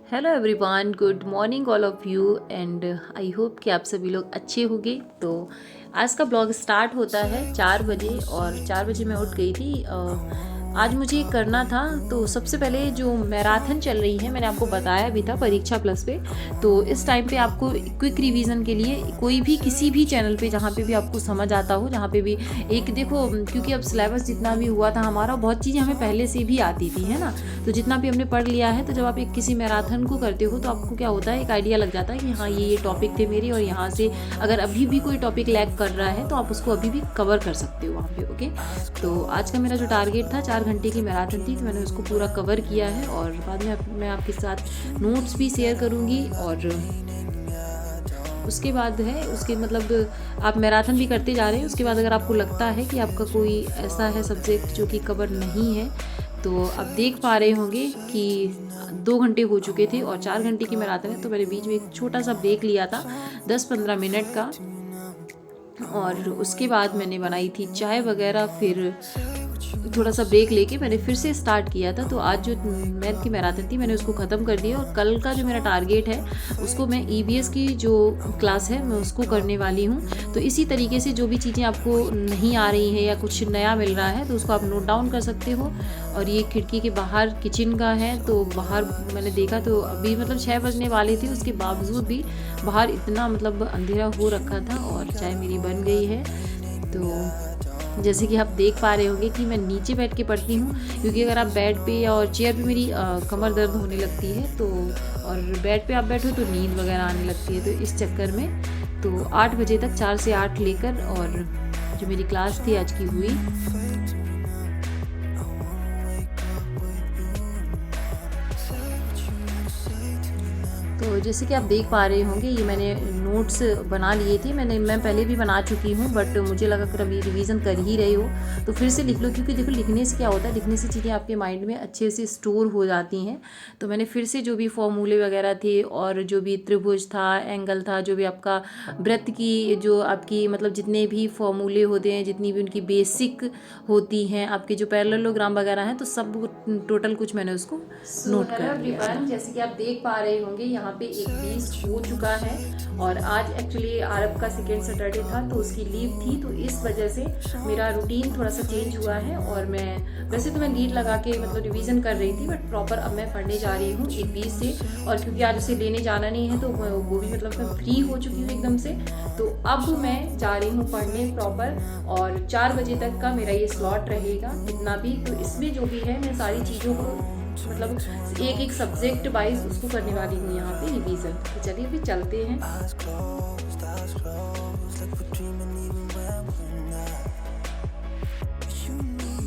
Hello everyone, good morning all of you and I hope कि आप सभी लोग अच्छे होंगे। तो आज का ब्लॉग स्टार्ट होता है 4 बजे और 4 बजे मैं उठ गई थी। आज मुझे करना था, तो सबसे पहले जो मैराथन चल रही है मैंने आपको बताया भी था परीक्षा प्लस पे। तो इस टाइम पे आपको क्विक रिवीजन के लिए कोई भी किसी भी चैनल पे जहाँ पे भी आपको समझ आता हो, जहाँ पे भी एक देखो, क्योंकि अब सिलेबस जितना भी हुआ था हमारा, बहुत चीज़ें हमें पहले से भी आती थी, है ना। तो जितना भी हमने पढ़ लिया है, तो जब आप एक किसी मैराथन को करते हो तो आपको क्या होता है, एक आइडिया लग जाता है कि हाँ ये टॉपिक थे मेरे, और यहाँ से अगर अभी भी कोई टॉपिक लैग कर रहा है तो आप उसको अभी भी कवर कर सकते हो वहाँ पे। ओके, तो आज का मेरा जो टारगेट था 4 घंटे की मैराथन थी, तो मैंने उसको पूरा कवर किया है और बाद में मैं आपके साथ नोट्स भी शेयर करूँगी। और उसके बाद है, उसके मतलब आप मैराथन भी करते जा रहे हैं, उसके बाद अगर आपको लगता है कि आपका कोई ऐसा है सब्जेक्ट जो कि कवर नहीं है, तो आप देख पा रहे होंगे कि 2 घंटे हो चुके थे और 4 घंटे की मैराथन है। तो मैंने बीच में एक छोटा सा ब्रेक लिया था 10-15 मिनट का, और उसके बाद मैंने बनाई थी चाय वगैरह, फिर थोड़ा सा ब्रेक लेके मैंने फिर से स्टार्ट किया था। तो आज जो मैथ की मैराथन थी मैंने उसको ख़त्म कर दिया, और कल का जो मेरा टारगेट है उसको मैं ईवीएस की जो क्लास है मैं उसको करने वाली हूँ। तो इसी तरीके से जो भी चीज़ें आपको नहीं आ रही हैं या कुछ नया मिल रहा है तो उसको आप नोट डाउन कर सकते हो। और ये खिड़की के बाहर किचन का है, तो बाहर मैंने देखा तो अभी मतलब 6 बजने वाले थे, उसके बावजूद भी बाहर इतना मतलब अंधेरा हो रखा था, और चाय मेरी बन गई है। तो जैसे कि आप देख पा रहे होंगे कि मैं नीचे बैठ के पढ़ती हूँ, क्योंकि अगर आप बेड पे और चेयर पे मेरी कमर दर्द होने लगती है, तो और बेड पे आप बैठो तो नींद वगैरह आने लगती है, तो इस चक्कर में तो 8 बजे तक 4 से 8 लेकर और जो मेरी क्लास थी आज की हुई। तो जैसे कि आप देख पा रहे होंगे, ये मैंने नोट्स बना लिए थे, मैं पहले भी बना चुकी हूँ, बट मुझे लगा कि अभी रिवीजन कर ही रहे हो तो फिर से लिख लो, क्योंकि देखो लिखने से क्या होता है, लिखने से चीज़ें आपके माइंड में अच्छे से स्टोर हो जाती हैं। तो मैंने फिर से जो भी फॉर्मूले वगैरह थे और जो भी त्रिभुज था, एंगल था, जो भी आपका वृत्त की जो आपकी मतलब जितने भी फॉर्मूले होते हैं, जितनी भी उनकी बेसिक होती हैं, आपके जो पैरेललोग्राम वगैरह हैं, तो सब टोटल कुछ मैंने उसको नोट कर लिया है। जैसे कि आप देख पा रहे होंगे यहाँ पे एक 20 हो चुका है, और आज एक्चुअली आरब का सेकेंड सैटरडे था तो उसकी लीव थी, तो इस वजह से मेरा रूटीन थोड़ा सा चेंज हुआ है। और मैं वैसे तो मैं नीट लगा के मतलब रिवीजन कर रही थी, बट प्रॉपर अब मैं पढ़ने जा रही हूँ एक 20 से। और क्योंकि आज उसे लेने जाना नहीं है तो वो भी मतलब मैं फ्री हो चुकी हूँ एकदम से, तो अब मैं जा रही हूँ पढ़ने प्रॉपर। और 4 बजे तक का मेरा ये स्लॉट रहेगा जितना भी, तो इसमें जो भी है मैं सारी चीज़ों को मतलब एक एक सब्जेक्ट वाइज उसको करने वाली हूँ यहाँ पे रिवीजन। तो चलिए अभी चलते हैं।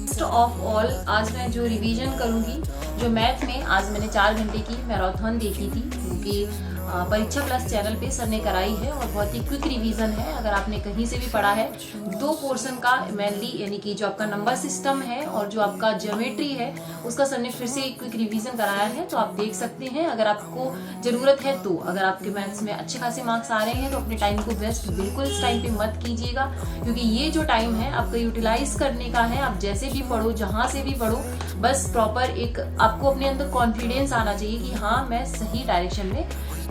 फर्स्ट ऑफ ऑल आज मैं जो रिवीजन करूँगी, जो मैथ में आज मैंने 4 घंटे की मैराथन देखी थी, क्योंकि परीक्षा प्लस चैनल पे सर ने कराई है, और बहुत ही क्विक रिवीजन है। अगर आपने कहीं से भी पढ़ा है, 2 पोर्शन का मेनली, यानी कि जो आपका नंबर सिस्टम है और जो आपका ज्योमेट्री है, उसका सर ने फिर से क्विक रिवीजन कराया है, तो आप देख सकते हैं अगर आपको ज़रूरत है तो। अगर आपके मैथ्स में अच्छे खासे मार्क्स आ रहे हैं तो अपने टाइम को वेस्ट बिल्कुल इस टाइम पे मत कीजिएगा, क्योंकि ये जो टाइम है आपका यूटिलाइज करने का है। आप जैसे भी पढ़ो, जहाँ से भी पढ़ो, बस प्रॉपर एक आपको अपने अंदर कॉन्फिडेंस आना चाहिए कि हाँ मैं सही डायरेक्शन में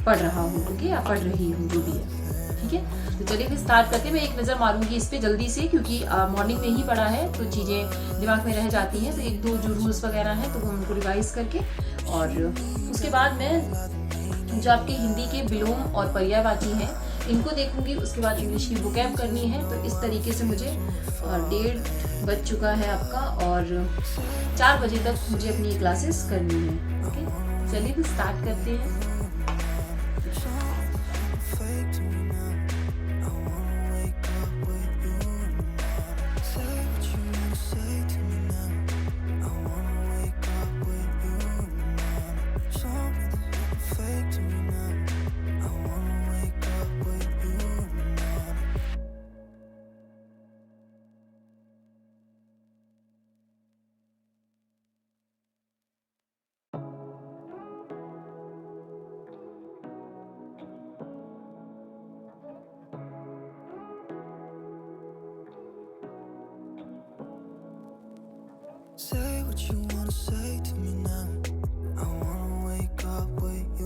पढ़ रहा हूँ, ओके, या पढ़ रही हूँ, जो भी है, ठीक है। तो चलिए फिर स्टार्ट करके मैं एक नज़र मारूंगी इस पे जल्दी से, क्योंकि मॉर्निंग में ही पढ़ा है तो चीज़ें दिमाग में रह जाती हैं, तो एक दो जो रूल्स वगैरह हैं तो हम उनको रिवाइज करके, और उसके बाद मैं जो आपके हिंदी के विलोम और पर्यायवाची हैं इनको देखूंगी। उसके बाद इंग्लिश की वोकैब करनी है। तो इस तरीके से मुझे 1:30 बज चुका है आपका, और 4 बजे तक मुझे अपनी क्लासेस करनी है, ओके। चलिए फिर स्टार्ट करते हैं। Say what you wanna say to me now. I wanna wake up with you.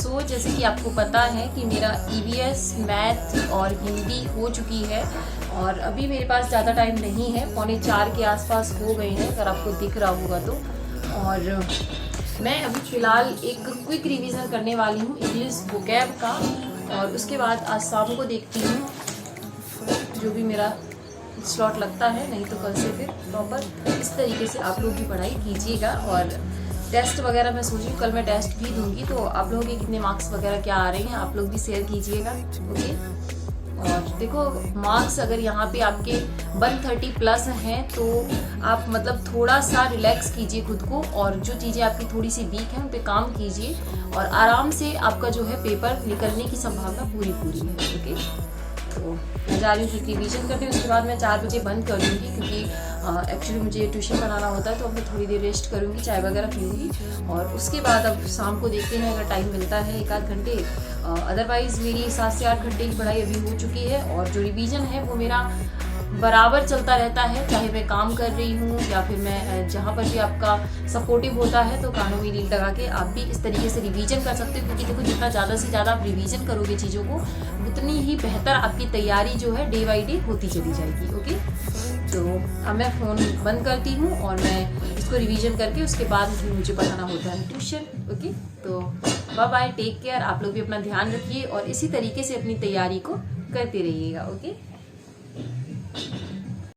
सो जैसे कि आपको पता है कि मेरा EVS मैथ और हिंदी हो चुकी है और अभी मेरे पास ज़्यादा टाइम नहीं है, 3:45 के आसपास हो गए हैं अगर आपको दिख रहा होगा तो। और मैं अभी फ़िलहाल एक क्विक रिवीजन करने वाली हूँ इंग्लिश वोकैब का, और उसके बाद आज शाम को देखती हूँ जो भी मेरा स्लॉट लगता है, नहीं तो कल से फिर प्रॉपर इस तरीके से आप लोग भी पढ़ाई कीजिएगा। और टेस्ट वगैरह मैं सोच रही हूँ कल मैं टेस्ट भी दूंगी, तो आप लोगों के कितने मार्क्स वगैरह क्या आ रहे हैं आप लोग भी शेयर कीजिएगा, ओके। और देखो मार्क्स अगर यहाँ पे आपके 130 प्लस हैं तो आप मतलब थोड़ा सा रिलैक्स कीजिए खुद को, और जो चीज़ें आपकी थोड़ी सी वीक हैं उन पे काम कीजिए, और आराम से आपका जो है पेपर निकलने की संभावना पूरी है, ओके। तो मैं जा रही हूँ फिर रिवीजन करने, उसके बाद मैं 4 बजे बंद कर दूँगी क्योंकि एक्चुअली मुझे ट्यूशन बनाना होता है, तो अब मैं थोड़ी देर रेस्ट करूँगी, चाय वगैरह पीऊँगी, और उसके बाद अब शाम को देखते हैं अगर टाइम मिलता है 1-8 घंटे। अदरवाइज़ मेरी 7 से 8 घंटे की पढ़ाई अभी हो चुकी है, और जो रिवीजन है वो मेरा बराबर चलता रहता है, चाहे मैं काम कर रही हूँ या फिर मैं जहाँ पर भी आपका सपोर्टिव होता है तो कानों में लीड लगा के आप भी इस तरीके से रिवीजन कर सकते हो, क्योंकि देखो जितना ज़्यादा से ज़्यादा आप रिवीजन करोगे चीज़ों को उतनी ही बेहतर आपकी तैयारी जो है डे बाई डे होती चली जाएगी, ओके। तो अब मैं फ़ोन बंद करती हूँ और मैं इसको रिवीजन करके उसके बाद फिर मुझे पढ़ाना होता है ट्यूशन, ओके। तो बाय बाय, टेक केयर, आप लोग भी अपना ध्यान रखिए और इसी तरीके से अपनी तैयारी को करते रहिएगा, ओके।